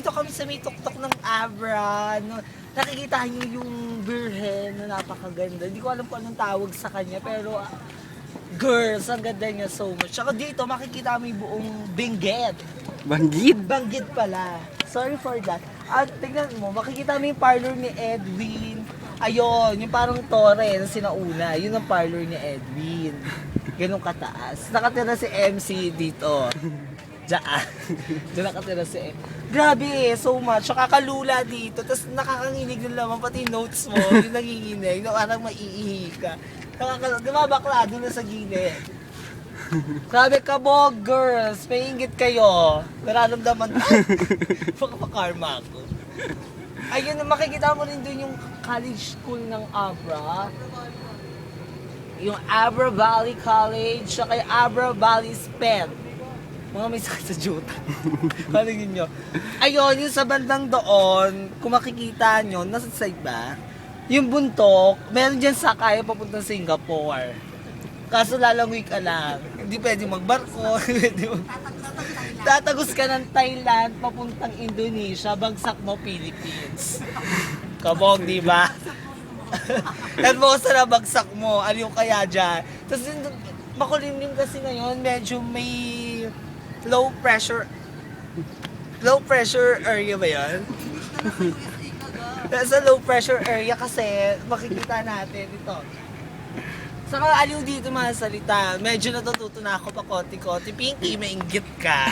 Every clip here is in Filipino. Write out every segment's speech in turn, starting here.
dito kami sa may tuktok ng Abra. No, nakikita niyo yung birhen na napakaganda. Hindi ko alam kung anong tawag sa kanya, pero girls, ang ganda niya so much. Tsaka dito makikita mo yung buong Benguet. Banggid. Banggit pala. Sorry for that. At tignan mo, makikita mo yung parlor ni Edwin. Ayun, yung parang torre na sinauna. Yun ang parlor ni Edwin. Ganun kataas. Nakatira si MC dito. Diyan. Diyan nakatira si MC. Grabe, so much. So, kakalula dito. Tapos nakakanginig din naman, pati notes mo, yung nanginginig. Na parang maiihi ka. Di ba bakla doon na sa gilid? Sabi kabog, girls, maingit kayo. Nararamdaman ko. Karma ako. Ayun, makikita mo rin doon yung college school ng Abra. Yung Abra Valley College, saka yung Abra Valley SPED. Mga may sakit sa juta. Palingin nyo. Ayun, yung sa bandang doon, kung makikita nyo, nasa side ba? Yung buntok, meron dyan sakay papunta Singapore. Kaso lalangoy ka lang. Hindi pwede magbarko. Tatagos ka ng Thailand, papuntang Indonesia, bagsak mo Philippines. Kabog, di ba? At mo sa nabagsak mo, ano yung kaya dyan? Tapos makulimlim kasi ngayon, medyo may low pressure area ba yan? Sa low pressure area kasi makikita natin ito. Saka aliw dito mga salita. Medyo natututo na ako pa konti-konti. Pinky, mainggit ka.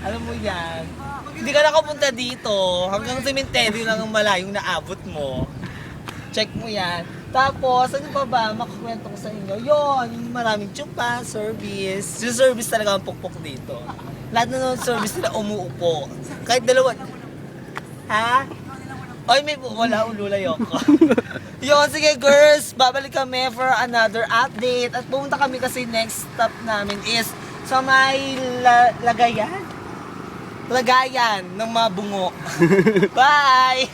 Alam mo yan. Hindi ka nakapunta dito. Hanggang cemetery lang ang malayong naabot mo. Check mo yan. Tapos, ano pa ba? Makakwento ko sa inyo. Yon, maraming tsupa, service. Yung service talaga ang pukpok dito. Lahat na ng service nila umuupo. Kahit dalawa. Ha? Oy, may wala, ululay ako. Yun, sige girls, babalik kami for another update. At pumunta kami kasi next stop namin is sa may lagayan ng mga bungo. Bye!